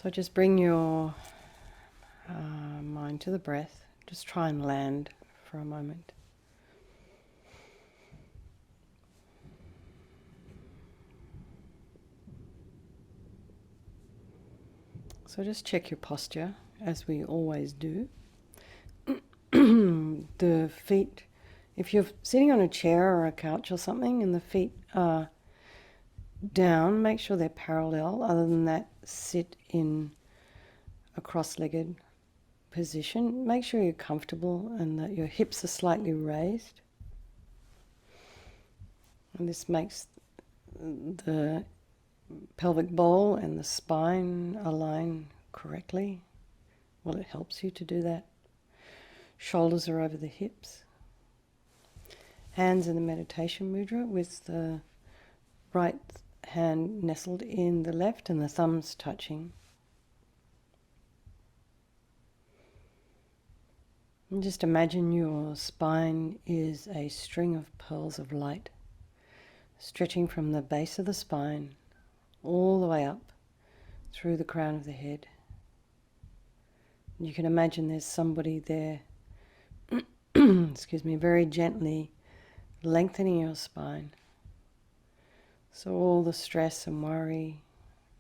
So just bring your mind to the breath. Just try and land for a moment. So just check your posture, as we always do. The feet, if you're sitting on a chair or a couch or something and the feet are down, make sure they're parallel. Other than that, sit in a cross-legged position. Make sure you're comfortable and that your hips are slightly raised. And this makes the pelvic bowl and the spine align correctly. Well, it helps you to do that. Shoulders are over the hips. Hands in the meditation mudra with the right hand nestled in the left and the thumbs touching. And just imagine your spine is a string of pearls of light, stretching from the base of the spine all the way up through the crown of the head. You can imagine there's somebody there, excuse me, very gently lengthening your spine. So all the stress and worry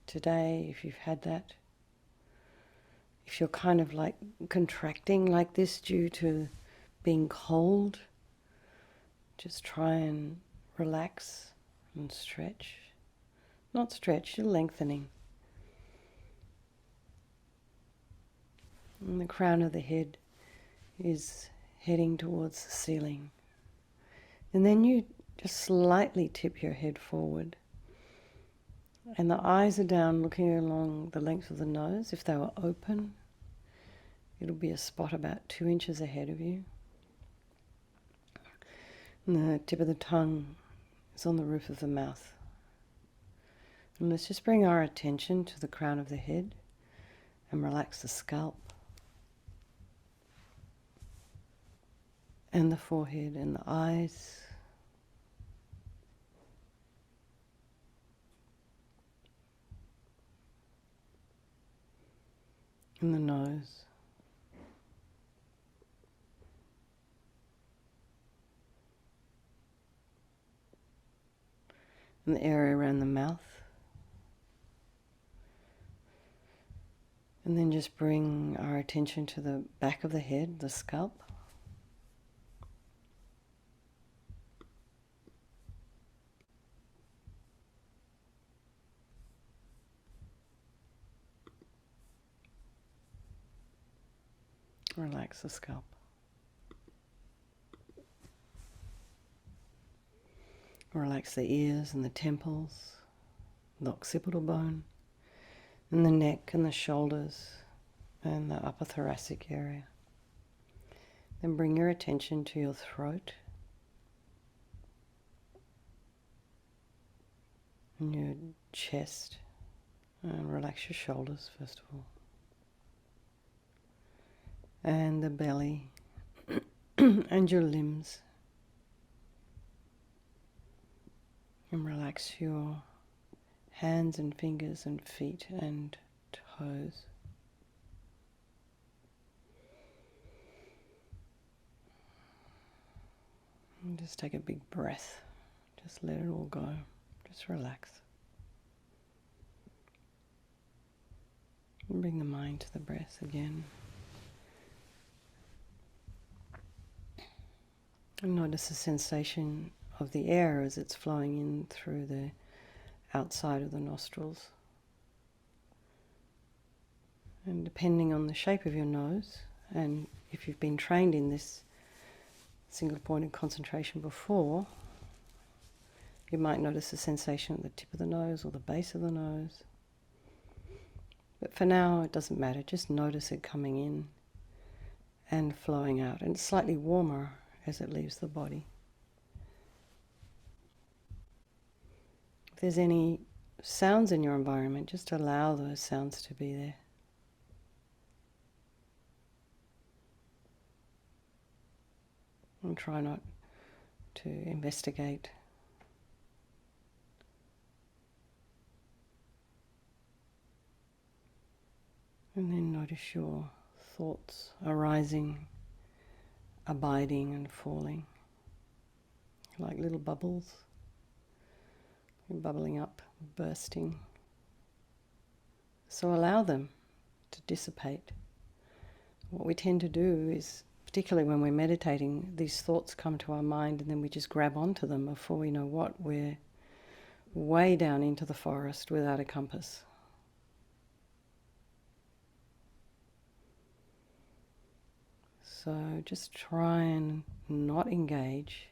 today, if you've had that, if you're kind of like contracting like this due to being cold, just try and relax and stretch. Not stretch, you're lengthening. And the crown of the head is heading towards the ceiling. And then you just slightly tip your head forward. And the eyes are down, looking along the length of the nose. If they were open, it'll be a spot about 2 inches ahead of you. And the tip of the tongue is on the roof of the mouth. And let's just bring our attention to the crown of the head and relax the scalp and the forehead and the eyes. And the nose. And the area around the mouth. And then just bring our attention to the back of the head, the scalp. Relax the scalp. Relax the ears and the temples, the occipital bone, and the neck and the shoulders and the upper thoracic area. Then bring your attention to your throat and your chest, and relax your shoulders first of all. And the belly and your limbs. And relax your hands and fingers and feet and toes. And just take a big breath. Just let it all go. Just relax. And bring the mind to the breath again. And notice the sensation of the air as it's flowing in through the outside of the nostrils. And depending on the shape of your nose, and if you've been trained in this single pointed concentration before, you might notice a sensation at the tip of the nose or the base of the nose. But for now, it doesn't matter. Just notice it coming in and flowing out. And it's slightly warmer as it leaves the body. If there's any sounds in your environment, just allow those sounds to be there. And try not to investigate. And then notice your thoughts arising, abiding and falling, like little bubbles, bubbling up, bursting. So allow them to dissipate. What we tend to do is, particularly when we're meditating, these thoughts come to our mind and then we just grab onto them. Before we know what, we're way down into the forest without a compass. So just try and not engage,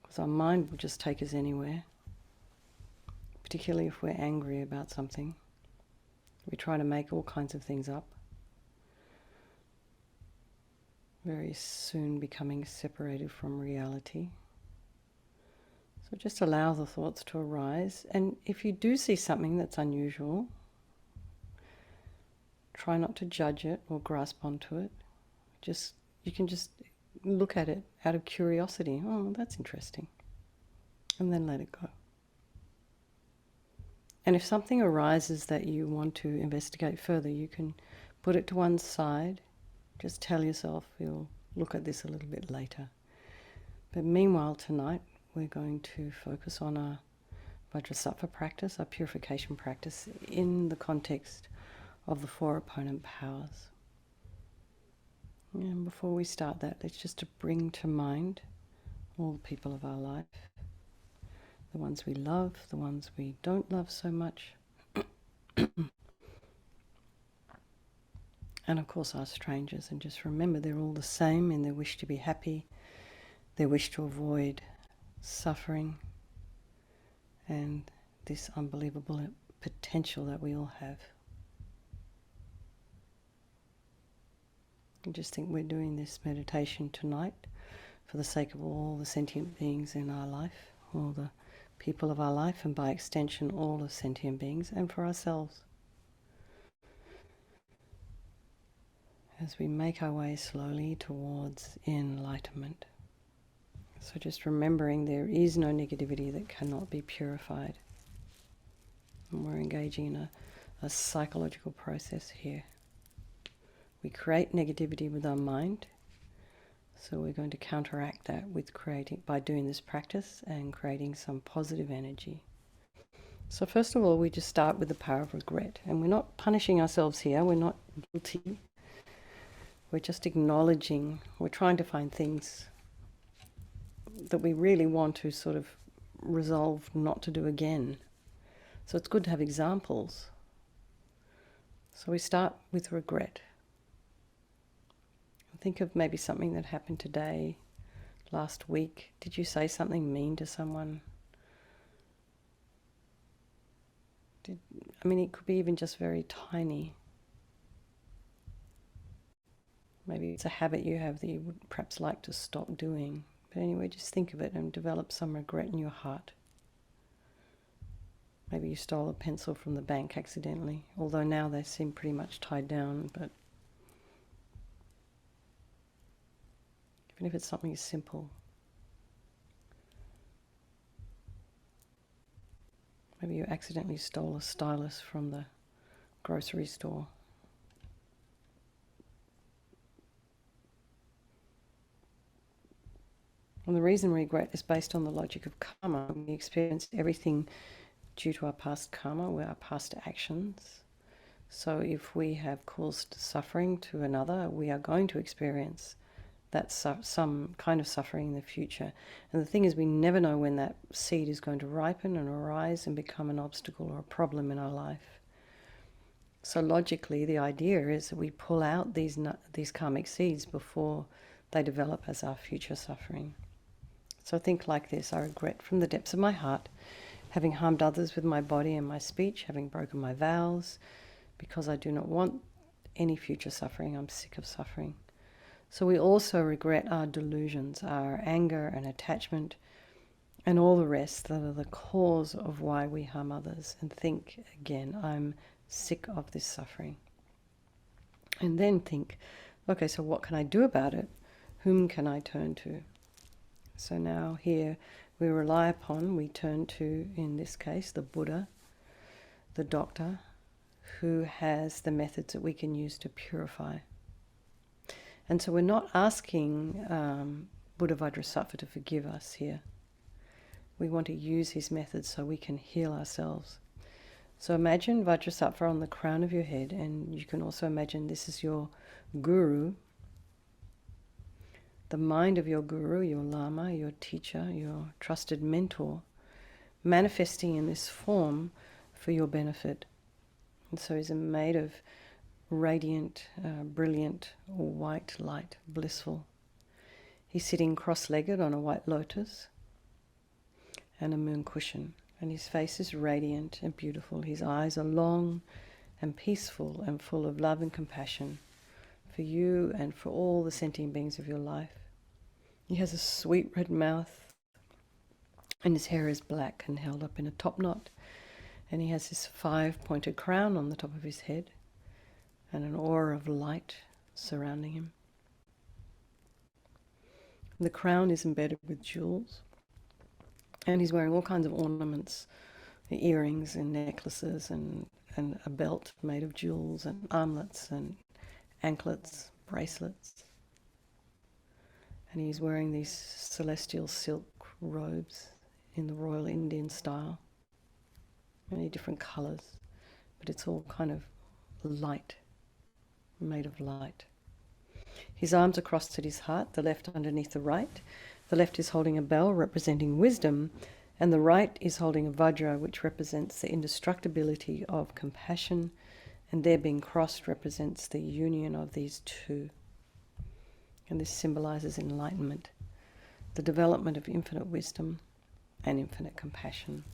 because our mind will just take us anywhere, particularly if we're angry about something. We try to make all kinds of things up, very soon becoming separated from reality. So just allow the thoughts to arise, and if you do see something that's unusual, try not to judge it or grasp onto it. You can just look at it out of curiosity. Oh, that's interesting. And then let it go. And if something arises that you want to investigate further, you can put it to one side. Just tell yourself you'll look at this a little bit later. But meanwhile, tonight, we're going to focus on our Vajrasattva practice, our purification practice, in the context of the 4 opponent powers. And before we start that, let's just bring to mind all the people of our life, the ones we love, the ones we don't love so much, and of course our strangers, and just remember they're all the same in their wish to be happy, their wish to avoid suffering, and this unbelievable potential that we all have. I just think we're doing this meditation tonight for the sake of all the sentient beings in our life, all the people of our life, and by extension all the sentient beings, and for ourselves. As we make our way slowly towards enlightenment. So just remembering there is no negativity that cannot be purified. And we're engaging in a psychological process here. We create negativity with our mind, so we're going to counteract that with by doing this practice and creating some positive energy. So first of all, we just start with the power of regret, and we're not punishing ourselves here, we're not guilty, we're just acknowledging, we're trying to find things that we really want to sort of resolve not to do again. So it's good to have examples. So we start with regret. Think of maybe something that happened today, last week. Did you say something mean to someone? It could be even just very tiny. Maybe it's a habit you have that you would perhaps like to stop doing. But anyway, just think of it and develop some regret in your heart. Maybe you stole a pencil from the bank accidentally, although now they seem pretty much tied down, but even if it's something simple. Maybe you accidentally stole a stylus from the grocery store. And the reason regret is based on the logic of karma. We experience everything due to our past karma, our past actions. So if we have caused suffering to another, we are going to experience some kind of suffering in the future. And the thing is, we never know when that seed is going to ripen and arise and become an obstacle or a problem in our life. So logically, the idea is that we pull out these karmic seeds before they develop as our future suffering. So think like this: I regret from the depths of my heart having harmed others with my body and my speech, having broken my vows, because I do not want any future suffering. I'm sick of suffering. So we also regret our delusions, our anger and attachment, and all the rest that are the cause of why we harm others. And think again, I'm sick of this suffering. And then think, okay, so what can I do about it? Whom can I turn to? So now here we turn to, in this case, the Buddha, the doctor, who has the methods that we can use to purify. And so we're not asking Buddha Vajrasattva to forgive us here. We want to use his methods so we can heal ourselves. So imagine Vajrasattva on the crown of your head, and you can also imagine this is your guru, the mind of your guru, your lama, your teacher, your trusted mentor, manifesting in this form for your benefit. And so he's made of radiant, brilliant, white light, blissful. He's sitting cross-legged on a white lotus and a moon cushion, and his face is radiant and beautiful. His eyes are long and peaceful and full of love and compassion for you and for all the sentient beings of your life. He has a sweet red mouth, and his hair is black and held up in a top knot, and he has this 5-pointed crown on the top of his head and an aura of light surrounding him. The crown is embedded with jewels, and he's wearing all kinds of ornaments, earrings and necklaces and a belt made of jewels and armlets and anklets, bracelets. And he's wearing these celestial silk robes in the Royal Indian style, many different colours, but it's all kind of light, made of light. His arms are crossed at his heart, the left underneath the right. The left is holding a bell representing wisdom, and the right is holding a vajra, which represents the indestructibility of compassion, and their being crossed represents the union of these two. And this symbolizes enlightenment, the development of infinite wisdom and infinite compassion.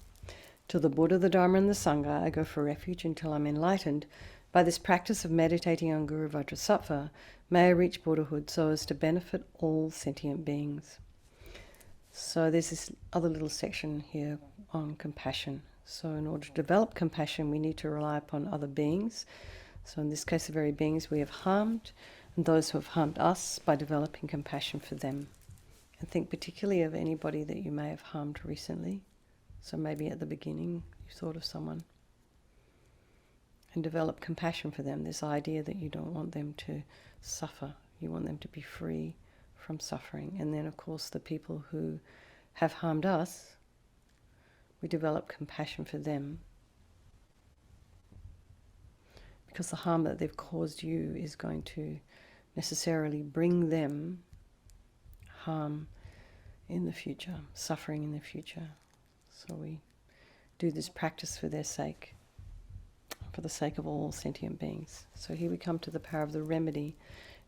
To the Buddha, the Dharma, and the Sangha, I go for refuge until I'm enlightened. By this practice of meditating on Guru Vajrasattva, may I reach Buddhahood so as to benefit all sentient beings. So there's this other little section here on compassion. So in order to develop compassion, we need to rely upon other beings. So in this case, the very beings we have harmed, and those who have harmed us, by developing compassion for them. And think particularly of anybody that you may have harmed recently. So maybe at the beginning you thought of someone. And develop compassion for them, this idea that you don't want them to suffer. You want them to be free from suffering. And then, of course, the people who have harmed us, we develop compassion for them, because the harm that they've caused you is going to necessarily bring them harm in the future, suffering in the future. So we do this practice for their sake, for the sake of all sentient beings. So here we come to the power of the remedy,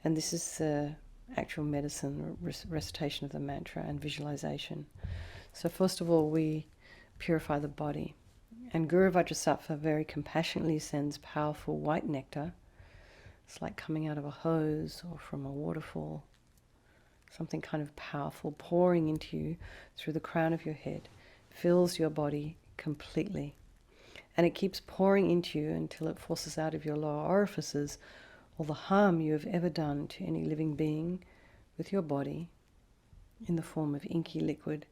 and this is the actual medicine, recitation of the mantra and visualization. So first of all, we purify the body, and Guru Vajrasattva very compassionately sends powerful white nectar. It's like coming out of a hose or from a waterfall, something kind of powerful pouring into you through the crown of your head, fills your body completely. And it keeps pouring into you until it forces out of your lower orifices all the harm you have ever done to any living being with your body in the form of inky liquid.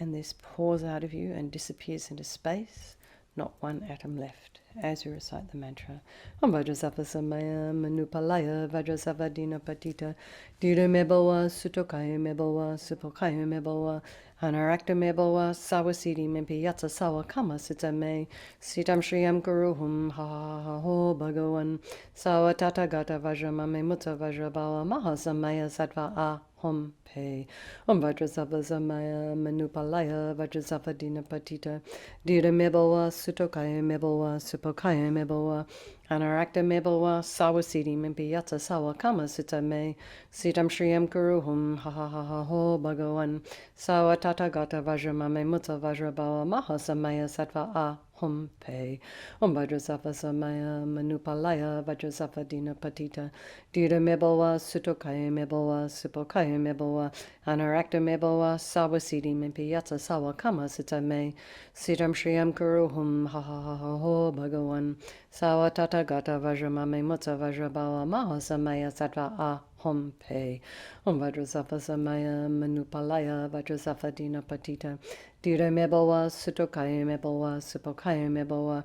And this pours out of you and disappears into space, not one atom left, as you recite the mantra. Om Vajrasattva Samaya Manupalaya Vajrasattva Dina Patita Dira Mebawa Sutokaya Mebawa Supokaya Mebawa Anarakta Mebawa Sawasidi Mimpi Yatsa Sawa Kama Sita Me Sitam Shriyam Guruhum Ha Ha Ha Ho Bhagavan Sawa Tata Gata Vajramame Mutta Vajrabawa Mahasamaya Sattva A Hom Pe Om Vajrasattva Samaya Manupalaya Vajrasattva Dina Patita Dira Mebawa Sutokaya Mebawa Supokaya Mebawa Anarakta Mebawa Sawasidi Mimpi Yatsa Sawa Kama Sita Me Sitam Shriyam Guruhum Ha Ha Ha Ha Ho Bhagavan Sawa Tata Gata Vajramame Mutta Vajrabawa Mahasamaya Sattva A Hom Pe Om Vajrasattva Samaya Manupalaya Vajrasattva Dina Patita Dira Mebawa Sutokaya Mebawa Supokaya Mebawa Anarakta Mebawa Sawasidi Mimpi Yatsa Sawa Kama Sita Me Sitam Shriyam Guruhum Ha Ha Ha Ha Ho Bhagavan Sawa Tata Gata Vajramame Mutta Vajrabawa Mahasamaya Sattva A Hom Pe Om Vajrasattva Samaya Manupalaya Vajrasattva Dina Patita Dira Mebawa Sutokaya Mebawa Supokaya Mebawa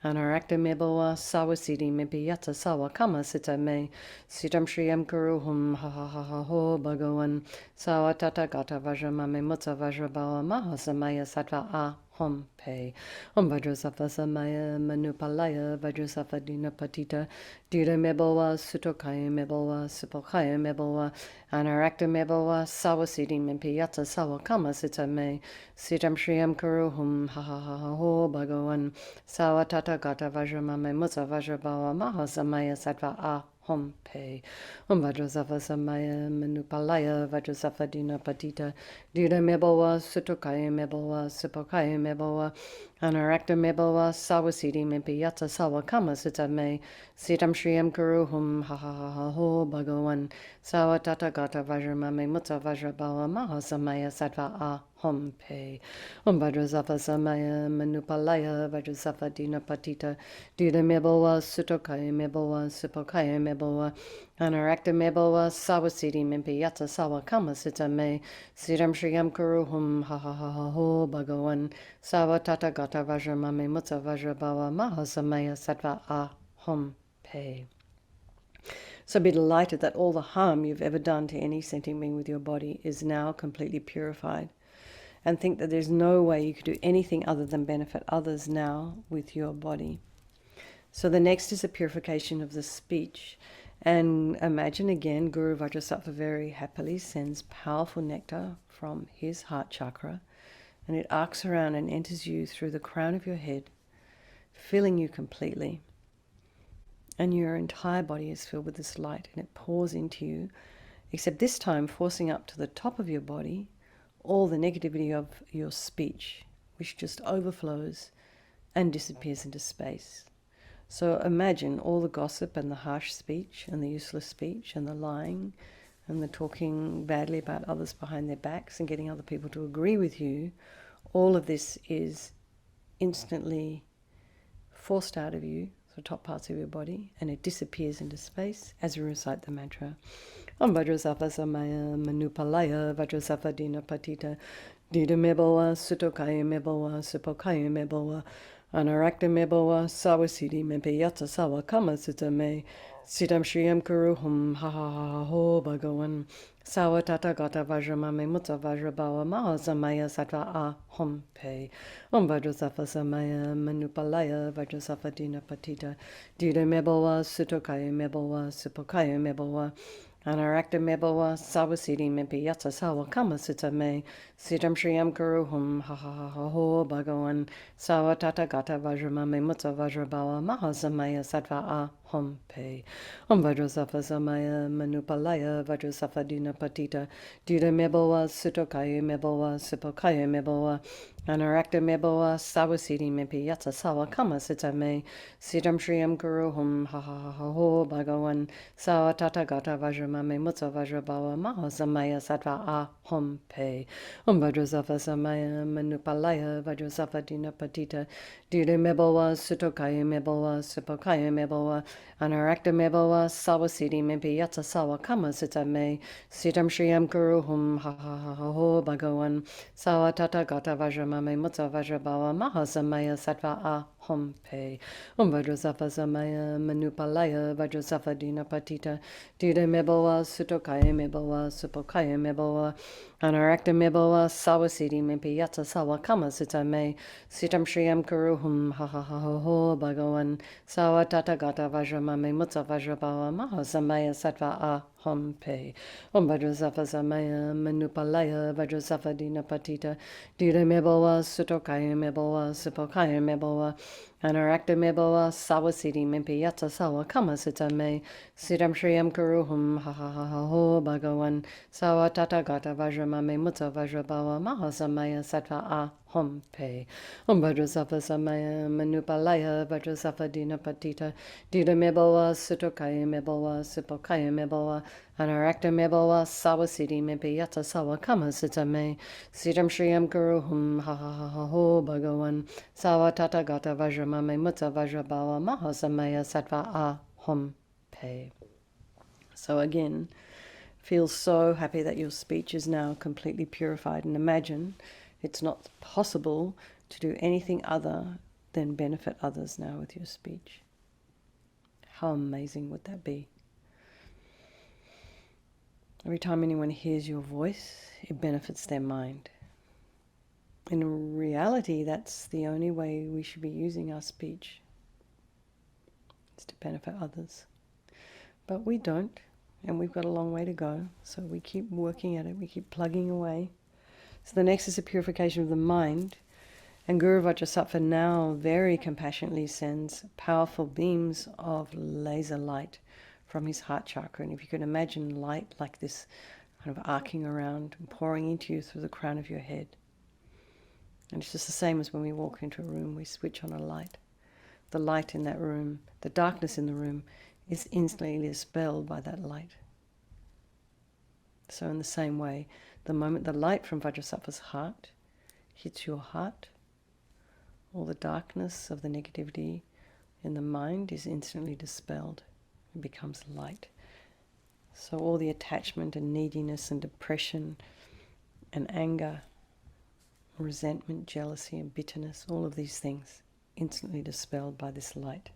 Anarakta Mebawa Sawasidi Mipiyata Sawa Kama Sita Me Sitam Shriyam Kuruhum Ha Ha Ha Ha Ho Bhagawan Sawa Tata Gata Vajramame Mutta Vajrabawa Mahasamaya Sattva A Hom Pe Om Vajrasattva Samaya Manupalaya Vajrasattva Dina Patita Dira Mebawa Sutokaya Mebawa Sipokaya Mebawa Anarakta Mebawa Sawasidi Mipiyata Sawa Kama Sita Me Sitam Shriyam Kuruhum Ha Ha Ha Ha Ho Bhagawan Sawa Tata Gata Vajramame Mutta Vajrabawa Mahasamaya Sattva A Hom Pe Om Vajrasattva Samaya Manupalaya Vajrasattva Dina Patita Dira Mebawa Sutokaya Mebawa Sipokaya Mebawa Anarakta Mebawa Sawasidi Mipiyata Sawa Kama Sita Me Sitam Shriyam Kuruhum Ha Ha Ha Ha Ho Bhagawan Sawa Tata Gata Vajramame Mutta Vajrabawa Mahasamaya Sattva A Hom Pe Om Vajrasattva Samaya Manupalaya Vajrasattva Dina Patita Dira Mebawa Sutokaya Mebawa Sipokaya Mebawa Anarakta Mebawa Sawasidi Mipiyata Sawa Kama Sita Me Sitam Shriyam Kuruhum Ha Ha Ha Ha Ho Bhagawan Sawa Tata Gata Vajramame Mutta Vajrabawa Mahasamaya Sattva A Hom Pe. So be delighted that all the harm you've ever done to any sentient being with your body is now completely purified. And think that there's no way you could do anything other than benefit others now with your body. So the next is a purification of the speech. And imagine again, Guru Vajrasattva very happily sends powerful nectar from his heart chakra, and it arcs around and enters you through the crown of your head, filling you completely. And your entire body is filled with this light, and it pours into you, except this time forcing up to the top of your body all the negativity of your speech, which just overflows and disappears into space. So imagine all the gossip and the harsh speech and the useless speech and the lying and the talking badly about others behind their backs and getting other people to agree with you. All of this is instantly forced out of you, the top parts of your body, and it disappears into space as you recite the mantra. Om Vajrasattva Samaya Manupalaya Vajrasattva Dina Patita Dida Mebawa Sutokaya Mebawa Sipokaya Mebawa Anarakta Mebawa Sawasidi Mipiyata Sawa Kama Sita Me Sitam Shriyam Kuruhum Ha Ha Ha Ha Ho Bhagawan Sawa Tata Gata Vajramame Mutta Vajrabawa Mahasamaya Sattva A Hom Pe Om Vajrasattva Samaya Manupalaya Vajrasattva Dina Patita Dida Mebawa Sutokaya Mebawa Sipokaya Mebawa Anarakta Mebawa Sawasidi Mipiyata Sawa Kama Sita Me Sitam Shriyam Kuruhum Ha Ha Ha Ha Ho Bhagawan Sawa Tata Gata Vajramame Mutta Vajrabawa Mahasamaya Sattva A Hom Pe Om Vajrasattva Samaya Manupalaya Vajrasattva Dina Patita Dida Mebawa Sutokaya Mebawa Sipokaya Mebawa Anarakta Mebawa Sawasidi Mipiyata Sawa Kama Sita Me Sitam Shriyam Kuruhum Ha Ha Ha Ha Ho Bhagawan Sawa Tata Gata Vajramame Mutta Vajrabawa Mahasamaya Sattva A Hom Pe Om Vajrasattva Samaya Manupalaya Vajrasattva Dina Patita Dida Mebawa Sutokaya Mebawa Sipokaya Mebawa Anarakta Mebawa Sawasidi Mipiyata Sawa Kama Sita Me Sitam Shriyam Kuruhum Ha Ha Ha Ha Ho Bhagawan Sawa Tata Gata Vajramame Mutta Vajrabawa Mahasamaya Sattva A Hom Pe Om Vajrasattva Samaya Manupalaya Vajrasattva Dina Patita Dida Mebawa Sutokaya Mebawa Sipokaya Mebawa Anarakta Mebawa Sawasidi Mipiyata Sawa Kama Sita Me Sitam Shriyam Kuruhum Ha Ha Ha Ha Ho Bhagawan Sawa Tata Gata Vajramame Mutta Vajrabawa Mahasamaya Sattva A Hom Pe Om Vajrasattva Samaya Manupalaya Vajrasattva Dina Patita Dida Mebawa Sutokaya Mebawa Sipokaya Mebawa Anarakta Mebawa Sawasidi Mipiyata Sawa Kama Sita Me Sitam Shriyam Kuruhum Ha Ha Ha Ha Ho Bhagawan Sawa Tata Gata Vajramame Mutta Vajrabawa Mahasamaya Sattva A Hom Pe Om Vajrasattva Samaya Manupalaya Vajrasattva Dina Patita Dida Mebawa Sutokaya Mebawa Sipokaya Mebawa Anarakta Mebawa Sawasidi Mipiyata Sawa Kama Sita Me Sitam Shriyam Kuruhum Ha Ha Ha Ha Ho Bhagawan Sawa Tata Gata Vajramame Mutta Vajrabawa Mahasamaya Sattva A Hom Pe. So again, feel so happy that your speech is now completely purified, and imagine it's not possible to do anything other then benefit others now with your speech. How amazing would that be? Every time anyone hears your voice, it benefits their mind. In reality, that's the only way we should be using our speech, is to benefit others. But we don't, and we've got a long way to go, so we keep working at it, we keep plugging away. So the next is the purification of the mind, and Guru Vajrasattva now very compassionately sends powerful beams of laser light from his heart chakra. And if you can imagine light like this kind of arcing around and pouring into you through the crown of your head. And it's just the same as when we walk into a room, we switch on a light. The light in that room, the darkness in the room is instantly dispelled by that light. So in the same way, the moment the light from Vajrasattva's heart hits your heart, all the darkness of the negativity in the mind is instantly dispelled. It becomes light. So all the attachment and neediness and depression and anger, resentment, jealousy and bitterness, all of these things instantly dispelled by this light.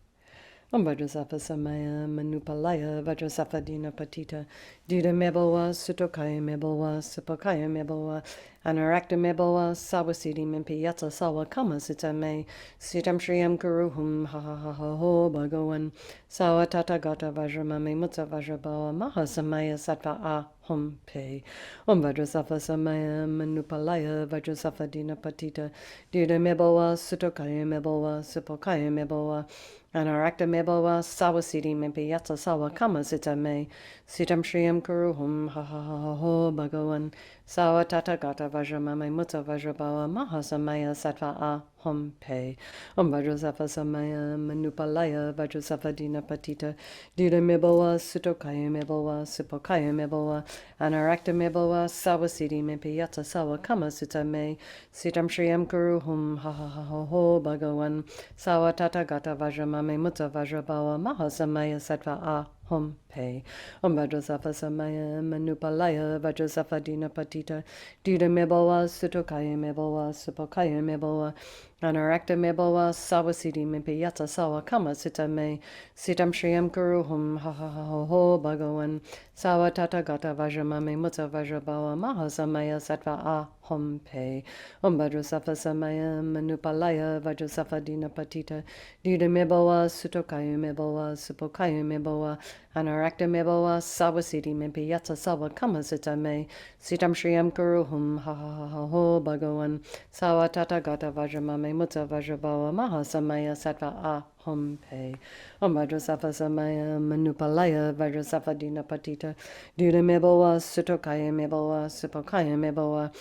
Om Vajrasattva Samaya Manupalaya Vajrasattva Dina Patita Dida Mebalwa Sutokaya Mebalwa Supokaya Mebalwa Anarakta Mebalwa Sawasidi Mimpi Yatsa Sawa Kama Sitame Sitam Shriyam Kuruhum Ha Ha Ha Ha Ho Bhagawan Sawa Tata Gata Vajramame Mutsa Vajrabawa Maha Samaya Sattva Ahom Pe Om Vajrasattva Samaya Manupalaya Vajrasattva Dina Patita Dida Mebalwa Sutokaya Mebalwa Supokaya Mebalwa Anarakta Mebalwa Sawasidi Mimpi Yatsa Sawa Kama Sitame Sitam Shriyam Kuruhum Ha Ha Ha Ha Ho Bhagawan Sawa Tata Gata Vajramame Mutsa Vajrabawa Maha Samaya Sattva Ahom Pe Om Vajrasattva Samaya Manupalaya Vajrasattva Dina Patita Dida Mebalwa Sutokaya Mebalwa Supokaya Mebalwa Anarakta Mebalwa Sawasidi Mimpi Yatsa Sawa Kama Sitame Sitam Shriyam Kuruhum Ha Ha Ha Ha Ho Bhagawan Sawa Tata Gata Vajramame Mutsa Vajrabawa Maha Samaya Sattva Ahom Pe Om Vajrasattva Samaya Manupalaya Vajrasattva Dina Patita Dida Mebalwa Sutokaya Mebalwa Supokaya Mebalwa Anarakta Mebalwa Sawasidi Mimpi Yatsa Sawa Kama Sitame Sitam Shriyam Kuruhum Ha Ha Ha Ho Bhagawan Sawa Tata Gata Vajramame Mutsa Vajrabawa Maha Samaya Sattva Ahom Pe Om Vajrasattva Samaya Manupalaya Vajrasattva Dina Patita Dida Mebalwa Sutokaya Mebalwa Supokaya Mebalwa Anarakta Mebalwa Sawasidi Mimpi Yatsa Sawa Kama Sitame Sitam Shriyam Kuruhum Ha Ha Ha Ha Ho Bhagawan Sawa Tata Gata Vajramame Mutsa Vajrabawa Maha Samaya Sattva Ahom Pe Om Vajrasattva Samaya Manupalaya Vajrasattva Dina Patita Dida Mebalwa Sutokaya Mebalwa Supokaya Mebalwa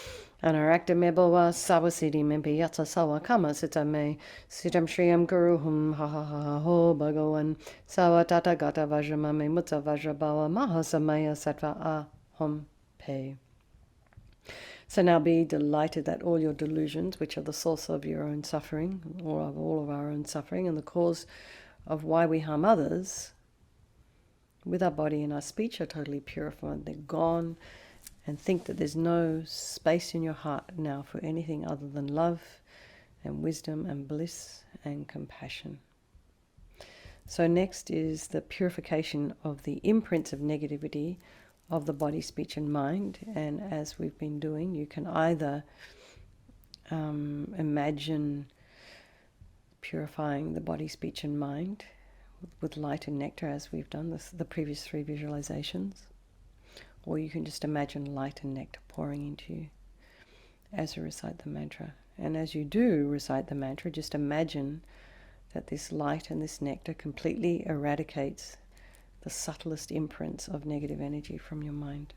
Anarakta Mebalwa Sawasidi Mimpi Yatsa Sawa Kama Sitame Sitam Shriyam Kuruhum Ha Ha Ha Ha Ho Bhagawan Sawa Tata Gata Vajramame Mutsa Vajrabawa Maha Samaya Sattva Ahom Pe. So now be delighted that all your delusions, which are the source of your own suffering, or of all of our own suffering, and the cause of why we harm others, with our body and our speech, are totally purified. They're gone. And think that there's no space in your heart now for anything other than love and wisdom and bliss and compassion. So next is the purification of the imprints of negativity of the body, speech and mind. And as we've been doing, you can either imagine purifying the body, speech and mind with light and nectar, as we've done the previous 3 visualizations. Or you can just imagine light and nectar pouring into you as you recite the mantra. And as you do recite the mantra, just imagine that this light and this nectar completely eradicates the subtlest imprints of negative energy from your mind.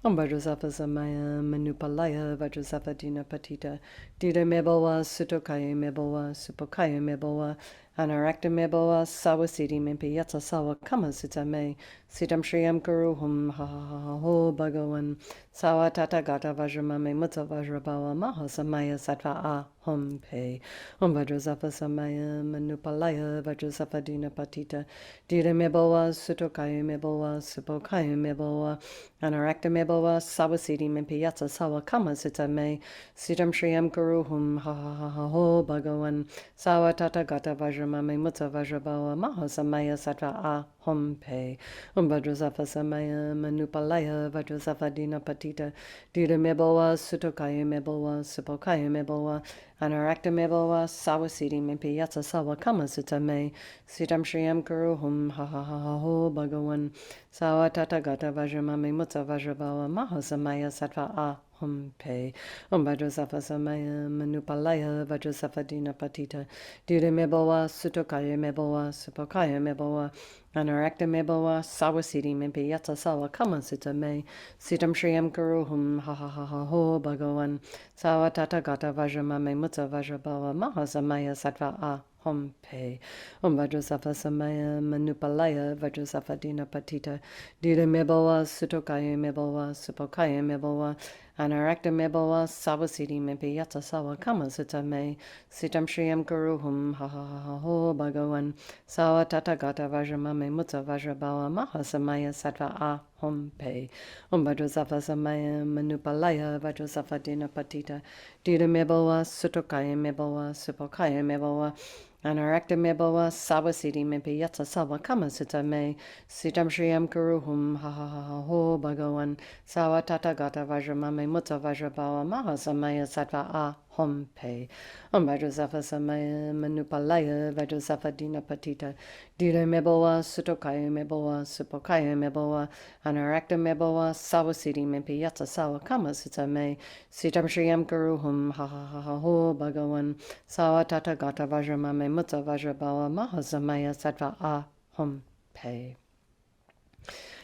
Om Vajrasattva Samaya Manupalaya Vajrasattva Dina Patita Dida Mebalwa Sutokaya Mebalwa Supokaya Mebalwa Anarakta meboa sawa siddhi mimpi yatsa sawa kama sita me. Sitam shriyam guruhum ha ha ha ha ho bhagavan. Sawa tata gata vajramame mutta vajrabawa maha samaya sattva aham pe. Vajrasattva samaya manupalaya vajrasattva dina patita. Dira meboa sutokaya meboa supokaya meboa. Anarakta meboa sawa siddhi mimpi yatsa sawa kama sita me. Sitam shriyam guruhum ha ha ha ha ho bhagavan. Sawa tata gata vajramame mutta vajrabawa maha samaya sattva aham pe. Vajrasattva samaya manupalaya vajrasattva dina patita. Dira meboa sutokaya meboa supokaya meboa. Anarakta meboa sawa siddhi mimpi yatsa sawa kama sita me. Sitam shriyam guruhum ha ha ha ha ho bhagavan. Sawa tata gata vajramame mutta vajrabawa maha samaya sattva aham pe. Vajrasattva samaya manupalaya vajrasattva dina patita. Dira meboa sutokaya meboa supokaya meboa. Anarakta meboa sawa siddhi mimpi yatsa sawa kama sita me. Sitam shriyam guruhum ha ha ha ha ho bhagavan. Sawa tata gata vajramame mutta vajrabawa maha samaya sattva aham pe. Vajrasattva samaya manupalaya vajrasattva dina patita. Dira meboa sutokaya meboa supokaya meboa. Anarakta meboa sawa siddhi mimpi yatsa sawa kama sita me. Sitam shriyam guruhum ha ha ha ha ho bhagavan. Sawa tata gata vajramame mutta vajrabawa maha samaya sattva aham pe. Vajrasattva samaya manupalaya vajrasattva dina patita. Dira meboa sutokaya meboa supokaya meboa. Anarakta meboa sawa siddhi mimpi yatsa sawa kama sita me. Sitam shriyam guruhum ha ha ha ha ho bhagavan. Sawa tata gata vajramame mutta vajrabawa maha samaya sattva aham pe. Vajrasattva samaya manupalaya vajrasattva dina patita. Dira meboa sutokaya meboa supokaya meboa. Anarakta meboa sawa siddhi mimpi yatsa sawa kama sita me. Sitam shriyam guruhum ha ha ha ha ho bhagavan. Sawa tata gata vajramame mutta vajrabawa maha samaya sattva aham pe.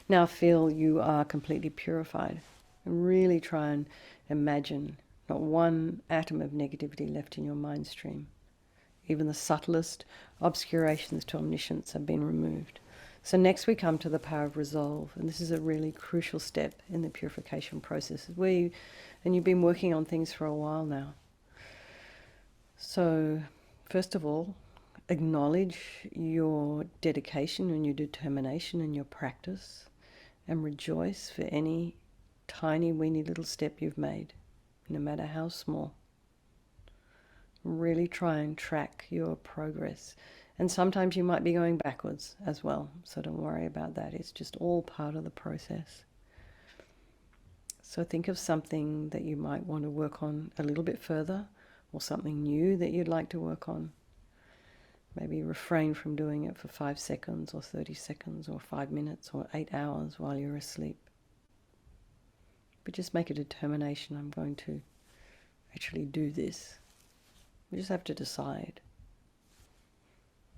Now feel you are completely purified. And really try and imagine not one atom of negativity left in your mind stream. Even the subtlest obscurations to omniscience have been removed. So next we come to the power of resolve, and this is a really crucial step in the purification process. And you've been working on things for a while now. So first of all, acknowledge your dedication and your determination and your practice, and rejoice for any tiny, weeny little step you've made, no matter how small. Really try and track your progress. And sometimes you might be going backwards as well, so don't worry about that. It's just all part of the process. So think of something that you might want to work on a little bit further, or something new that you'd like to work on. Maybe refrain from doing it for 5 seconds or 30 seconds or 5 minutes or 8 hours while you're asleep. But just make a determination, I'm going to actually do this. You just have to decide.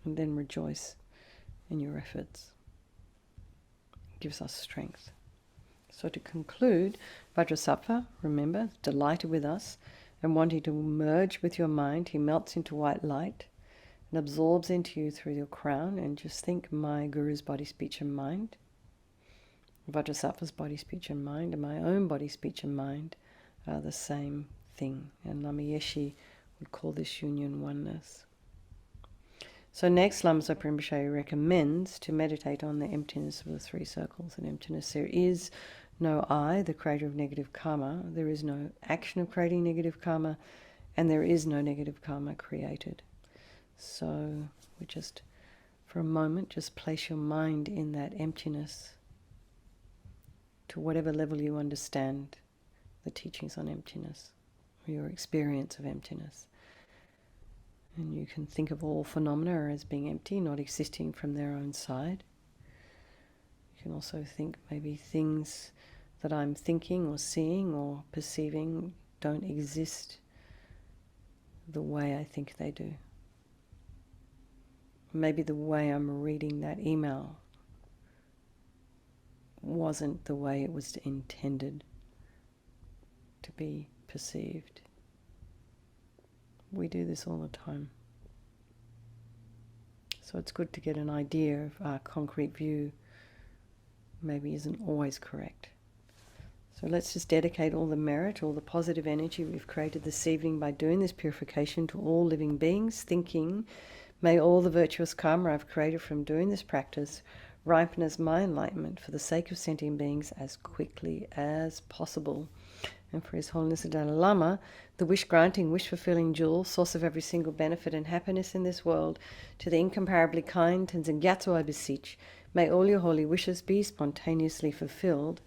And then rejoice in your efforts. It gives us strength. So to conclude, Vajrasattva, remember, is delighted with us and wanting to merge with your mind. He melts into white light and absorbs into you through your crown. And just think, my Guru's body, speech and mind, Vajrasattva's body, speech and mind, and my own body, speech and mind are the same thing. And LAMA YESHE would call this union oneness. So next, Lama Rinpoche recommends to meditate on the emptiness of the 3 circles. In emptiness, there is no I, the creator of negative karma. There is no action of creating negative karma, and there is no negative karma created. So we just, for a moment, just place your mind in that emptiness to whatever level you understand the teachings on emptiness, or your experience of emptiness. And you can think of all phenomena as being empty, not existing from their own side. You can also think maybe things that I'm thinking or seeing or perceiving don't exist the way I think they do. Maybe the way I'm reading that email wasn't the way it was intended to be perceived. We do this all the time. So it's good to get an idea of our concrete view maybe isn't always correct. So let's just dedicate all the merit, all the positive energy we've created this evening by doing this purification to all living beings, thinking, may all the virtuous karma I've created from doing this practice ripen as my enlightenment for the sake of sentient beings as quickly as possible. And for His Holiness the Dalai Lama, the wish-granting, wish-fulfilling jewel, source of every single benefit and happiness in this world, to the incomparably kind Tenzin Gyatso I beseech, may all your holy wishes be spontaneously fulfilled.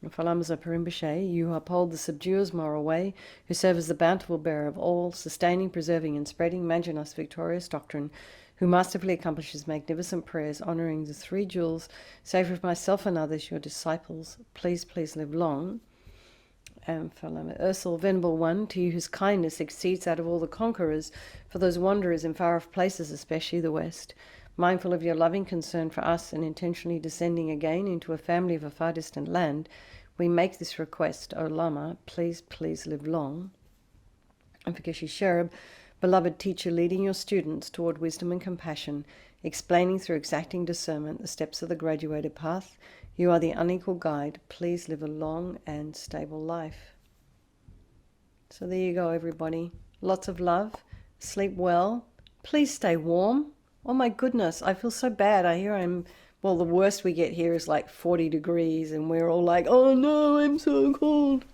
And for Lama Zopa Rinpoche, you who uphold the subduer's moral way, who serve as the bountiful bearer of all, sustaining, preserving, and spreading Manjunath's victorious doctrine, who masterfully accomplishes magnificent prayers honouring the three jewels, save for myself and others, your disciples, please live long. And for Lama Ursel, Venerable One, to you whose kindness exceeds that of all the conquerors, for those wanderers in far-off places, especially the West, mindful of your loving concern for us and intentionally descending again into a family of a far distant land, we make this request, O Lama, please live long. And for Geshe Cherub, beloved teacher, leading your students toward wisdom and compassion, explaining through exacting discernment the steps of the graduated path, you are the unequal guide. Please live a long and stable life. So there you go, everybody. Lots of love. Sleep well. Please stay warm. Oh my goodness, I feel so bad. Well, the worst we get here is like 40 degrees and we're all like, oh no, I'm so cold.